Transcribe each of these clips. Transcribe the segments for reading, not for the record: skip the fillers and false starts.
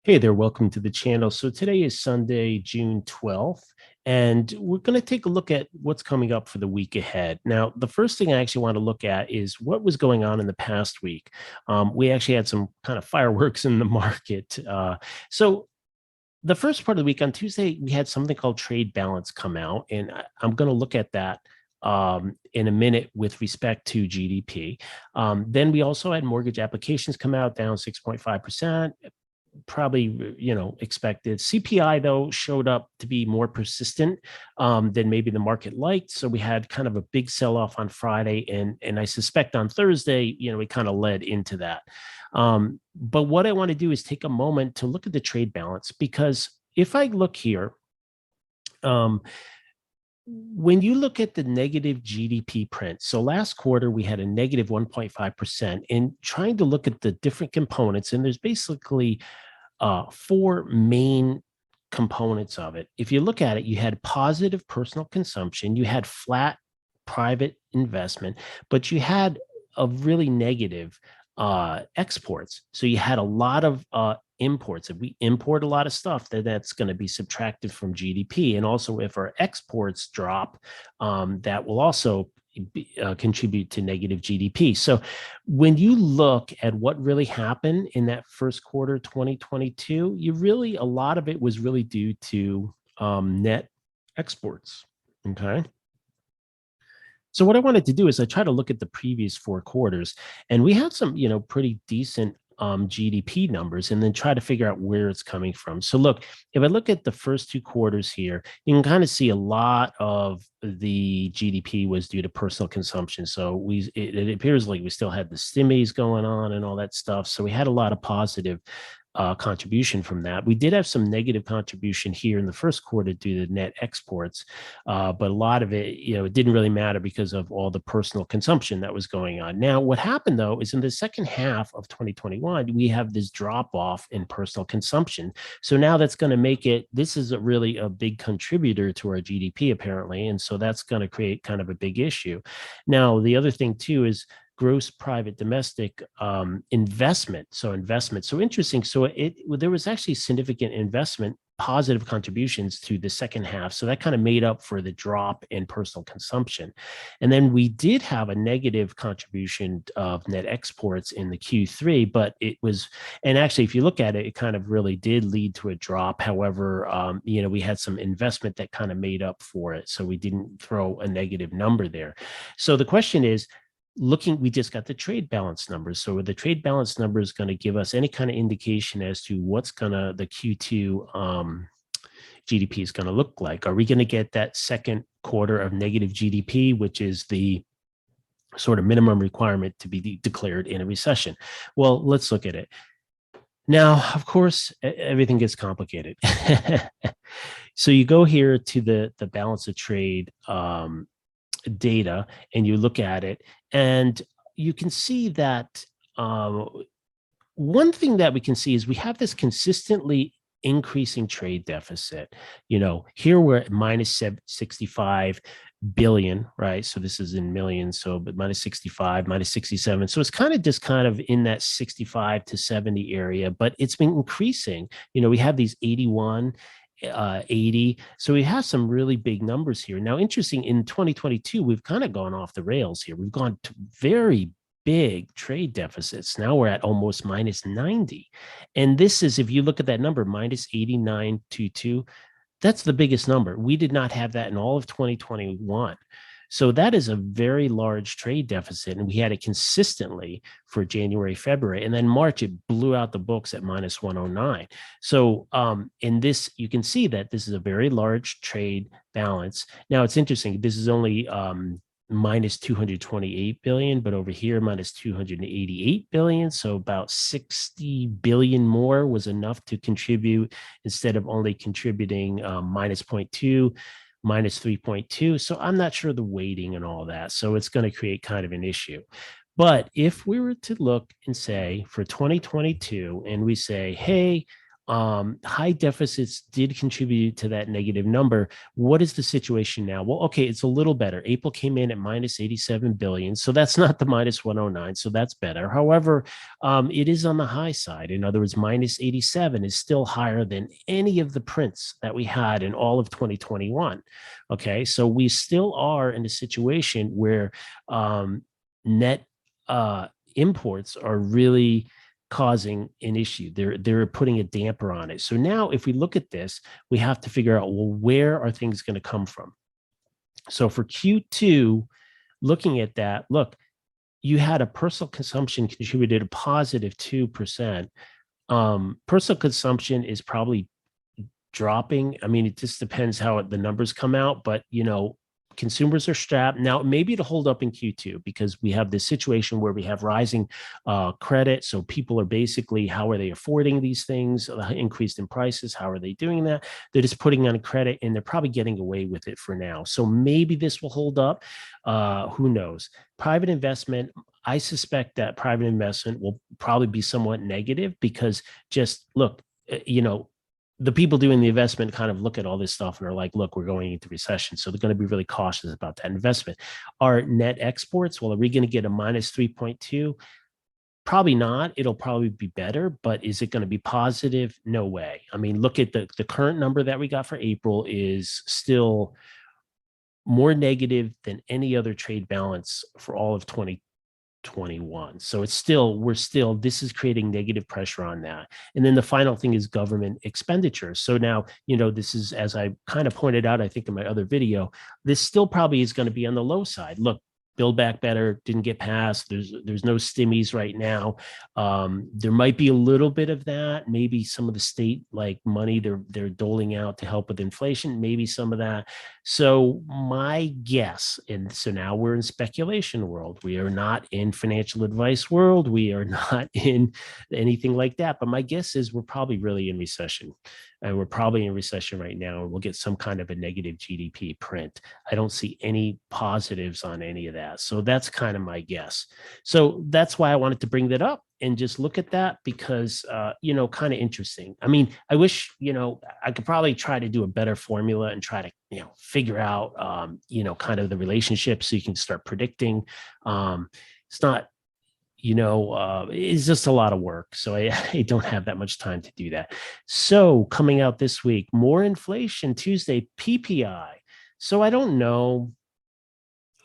Hey there, welcome to the channel. So today is Sunday, June 12th, and we're going to take a look at what's coming up for the week ahead. Now, the first thing I actually want to look at is what was going on in the past week. We actually had some kind of fireworks in the market. So the first part of the week on Tuesday, we had something called trade balance come out, and I'm going to look at that in a minute with respect to GDP. Then we also had mortgage applications come out down 6.5%. Probably expected. CPI though showed up to be more persistent than maybe the market liked, so we had kind of a big sell-off on Friday, and I suspect on Thursday we kind of led into that. But what I want to do is take a moment to look at the trade balance, because if I look here, when you look at the negative GDP print, so last quarter we had a negative 1.5%, and trying to look at the different components, and there's basically four main components of it. If you look at it, you had positive personal consumption, you had flat private investment, but you had a really negative exports. So you had a lot of imports. If we import a lot of stuff, then that's going to be subtracted from GDP. And also, if our exports drop, that will also contribute to negative GDP. So when you look at what really happened in that first quarter 2022, a lot of it was really due to net exports. Okay. So what I wanted to do is I try to look at the previous four quarters, and we have some, pretty decent GDP numbers, and then try to figure out where it's coming from. So look, if I look at the first two quarters here, you can kind of see a lot of the GDP was due to personal consumption. So it appears like we still had the stimmies going on and all that stuff. So we had a lot of positive contribution from that. We did have some negative contribution here in the first quarter due to net exports, but a lot of it, it didn't really matter because of all the personal consumption that was going on. Now, what happened though is in the second half of 2021, we have this drop off in personal consumption. So now that's going to make it, this is really a big contributor to our GDP apparently, and so that's going to create kind of a big issue. Now, the other thing too is gross private domestic investment. So interesting. So there was actually significant investment, positive contributions to the second half. So that kind of made up for the drop in personal consumption. And then we did have a negative contribution of net exports in the Q3, but it was, and actually, if you look at it, it kind of really did lead to a drop. However, we had some investment that kind of made up for it. So we didn't throw a negative number there. So the question is, we just got the trade balance numbers. So the trade balance number is going to give us any kind of indication as to what's the Q2 GDP is going to look like. Are we going to get that second quarter of negative GDP, which is the sort of minimum requirement to be declared in a recession? Well, let's look at it. Now, of course, everything gets complicated. So you go here to the balance of trade data, and you look at it, and you can see that one thing that we can see is we have this consistently increasing trade deficit. Here we're at minus 65 billion, right? So this is in millions. So, but minus 65, minus 67. So it's kind of in that 65 to 70 area, but it's been increasing. We have these 81, 80. So we have some really big numbers here. Now, interesting, in 2022, we've kind of gone off the rails here. We've gone to very big trade deficits. Now we're at almost minus 90. And this is, if you look at that number, minus 89.22, that's the biggest number. We did not have that in all of 2021. So that is a very large trade deficit, and we had it consistently for January, February, and then March, it blew out the books at minus 109. So in this, you can see that this is a very large trade balance. Now, it's interesting. This is only minus 228 billion, but over here, minus 288 billion. So about 60 billion more was enough to contribute, instead of only contributing minus 0.2, minus 3.2. So I'm not sure the weighting and all that. So it's going to create kind of an issue. But if we were to look and say for 2022, and we say, hey, High deficits did contribute to that negative number. What is the situation now? Well, okay, it's a little better. April came in at minus 87 billion. So that's not the minus 109. So that's better. However, it is on the high side. In other words, minus 87 is still higher than any of the prints that we had in all of 2021. Okay. So we still are in a situation where net imports are really causing an issue. They're putting a damper on it. So now if we look at this, we have to figure out, well, where are things going to come from? So for Q2, looking at that, look, you had a personal consumption contributed a positive 2%. Personal consumption is probably dropping. I mean, it just depends how the numbers come out, but consumers are strapped. Now, maybe it'll hold up in Q2 because we have this situation where we have rising credit. So people are basically, how are they affording these things? Increased in prices. How are they doing that? They're just putting on a credit and they're probably getting away with it for now. So maybe this will hold up. Who knows? Private investment. I suspect that private investment will probably be somewhat negative because just look, the people doing the investment kind of look at all this stuff and are like, look, we're going into recession. So they're going to be really cautious about that investment. Our net exports, well, are we going to get a minus 3.2? Probably not. It'll probably be better, but is it going to be positive? No way. I mean, look at the current number that we got for April is still more negative than any other trade balance for all of 2021. So this is creating negative pressure on that. And then the final thing is government expenditures. So now, this is, as I kind of pointed out, I think in my other video, this still probably is going to be on the low side. Look, Build Back Better didn't get passed. There's no stimmies right now. There might be a little bit of that. Maybe some of the state like money they're doling out to help with inflation. Maybe some of that. So my guess, and so now we're in speculation world. We are not in financial advice world. We are not in anything like that. But my guess is we're probably really in recession. And we're probably in recession right now, and we'll get some kind of a negative GDP print. I don't see any positives on any of that. So that's kind of my guess. So that's why I wanted to bring that up and just look at that because, kind of interesting. I mean, I wish, I could probably try to do a better formula and try to, figure out, kind of the relationship so you can start predicting. It's not, it's just a lot of work. So I don't have that much time to do that. So coming out this week, more inflation Tuesday, PPI. So I don't know.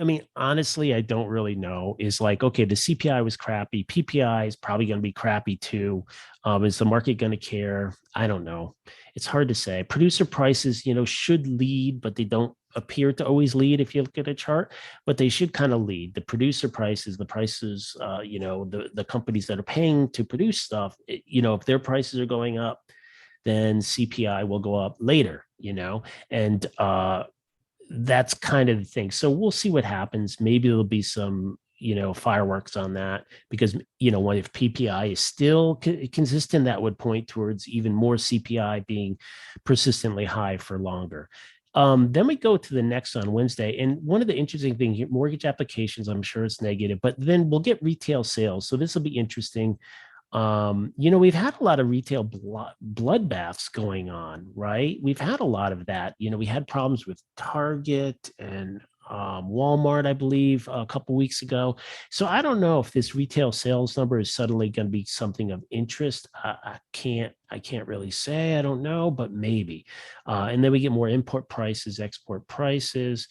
I mean, honestly, I don't really know. Is like, okay, the CPI was crappy. PPI is probably going to be crappy too. Is the market going to care? I don't know. It's hard to say. Producer prices, should lead, but they don't appear to always lead if you look at a chart, but they should kind of lead. The producer prices, the prices, the companies that are paying to produce stuff, if their prices are going up, then CPI will go up later, and that's kind of the thing. So we'll see what happens. Maybe there'll be some, fireworks on that because, if PPI is still consistent, that would point towards even more CPI being persistently high for longer. Then we go to the next on Wednesday. And one of the interesting things here, mortgage applications, I'm sure it's negative, but then we'll get retail sales. So this will be interesting. We've had a lot of retail bloodbaths going on, right? We've had a lot of that. We had problems with Target and Walmart, I believe, a couple weeks ago. So I don't know if this retail sales number is suddenly going to be something of interest. I can't really say. I don't know, but maybe. And then we get more import prices, export prices.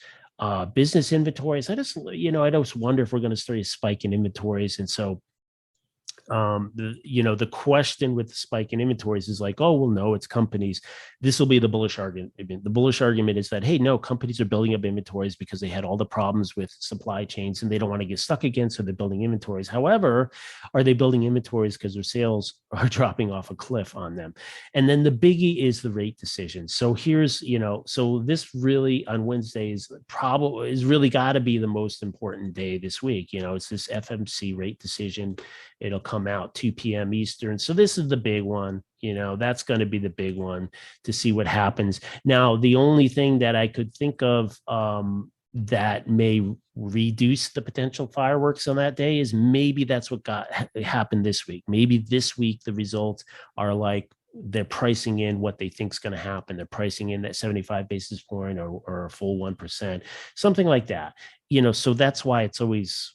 Business inventories. I just wonder if we're going to start a spike in inventories. And so the question with the spike in inventories is like, oh, well, no, it's companies. This will be the bullish argument. The bullish argument is that, hey, no, companies are building up inventories because they had all the problems with supply chains and they don't want to get stuck again. So they're building inventories. However, are they building inventories because their sales are dropping off a cliff on them? And then the biggie is the rate decision. So here's, so this really on Wednesdays probably is really got to be the most important day this week. It's this FMC rate decision. It'll come out 2 p.m. Eastern. So this is the big one. That's going to be the big one to see what happens. Now, the only thing that I could think of that may reduce the potential fireworks on that day is maybe that's what happened this week. Maybe this week the results are like they're pricing in what they think is going to happen. They're pricing in that 75 basis point or a full 1%, something like that. So that's why it's always,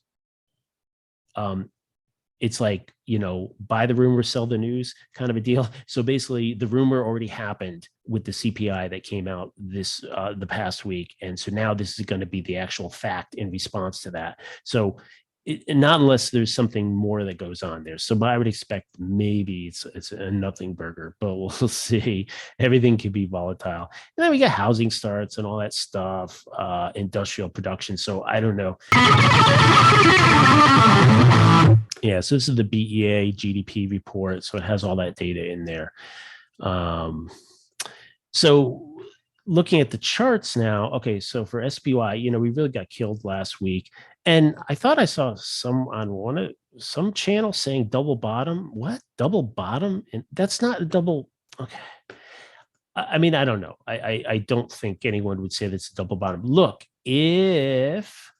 it's like, buy the rumor, sell the news kind of a deal. So basically the rumor already happened with the CPI that came out the past week. And so now this is going to be the actual fact in response to that. So not unless there's something more that goes on there. So I would expect maybe it's a nothing burger, but we'll see. Everything could be volatile. And then we got housing starts and all that stuff, industrial production. So I don't know. Yeah, so this is the BEA GDP report. So it has all that data in there. So looking at the charts now, okay, so for SPY, we really got killed last week. And I thought I saw some channel saying double bottom. What? Double bottom? And that's not a double. Okay. I mean, I don't know. I don't think anyone would say that's a double bottom. Look, if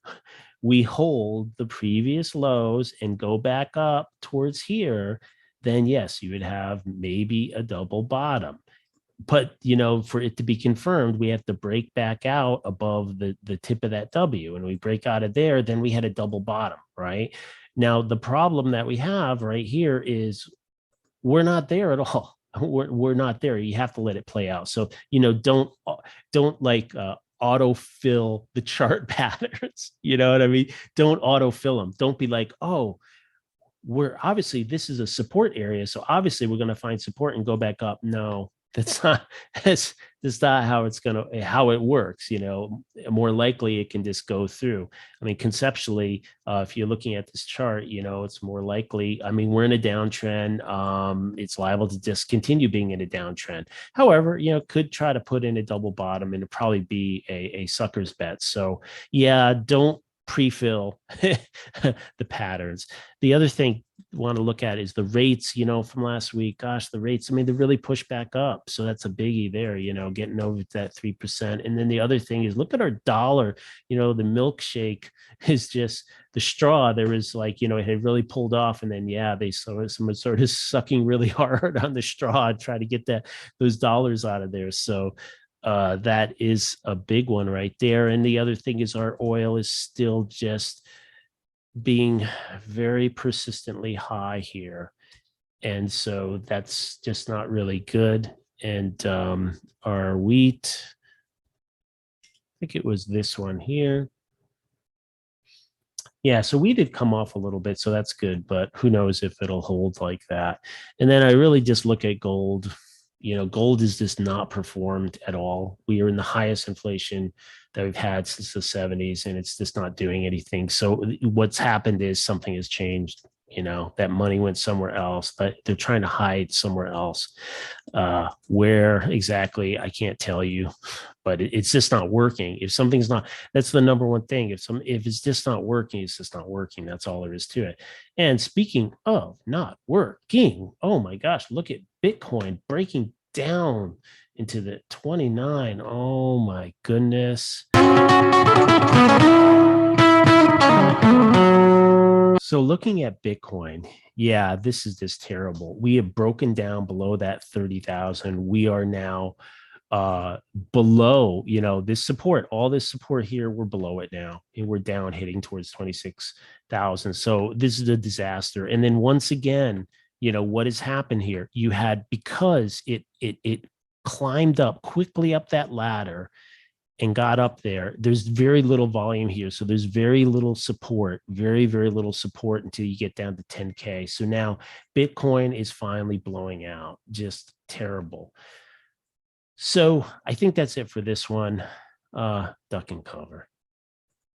we hold the previous lows and go back up towards here, then yes, you would have maybe a double bottom. But, for it to be confirmed, we have to break back out above the tip of that W. And we break out of there, then we had a double bottom, right? Now, the problem that we have right here is we're not there at all. We're not there. You have to let it play out. So, don't like autofill the chart patterns. You know what I mean? Don't autofill them. Don't be like, oh, obviously this is a support area. So obviously we're going to find support and go back up. No, that's not how it works. More likely it can just go through. I mean, conceptually, if you're looking at this chart, it's more likely. I mean, we're in a downtrend. It's liable to just continue being in a downtrend. However, could try to put in a double bottom and it'd probably be a sucker's bet. So yeah, don't pre-fill the patterns. The other thing I want to look at is the rates, from last week. Gosh, the rates, I mean, they really pushed back up. So that's a biggie there, getting over that 3%. And then the other thing is look at our dollar, the milkshake is just the straw. There was like, it had really pulled off. And then, someone started sucking really hard on the straw, try to get those dollars out of there. So that is a big one right there. And the other thing is our oil is still just being very persistently high here. And so that's just not really good. And our wheat, I think it was this one here. Yeah, so we did come off a little bit, so that's good, but who knows if it'll hold like that. And then I really just look at gold. Gold has just not performed at all. We are in the highest inflation that we've had since the 70s, and it's just not doing anything. So what's happened is something has changed. That money went somewhere else, but they're trying to hide somewhere else. Where exactly, I can't tell you, but it's just not working. If something's not, that's the number one thing. If it's just not working, it's just not working. That's all there is to it. And speaking of not working, oh my gosh, look at Bitcoin breaking down into the 29. Oh my goodness. So looking at Bitcoin, yeah, this is just terrible. We have broken down below that 30,000. We are now below, this support, all this support here, we're below it now. And we're down hitting towards 26,000. So this is a disaster. And then once again, what has happened here? You had, because it climbed up quickly up that ladder and got up there, there's very little volume here. So there's very little support, very, very little support until you get down to 10K. So now Bitcoin is finally blowing out. Just terrible. So I think that's it for this one. Duck and cover.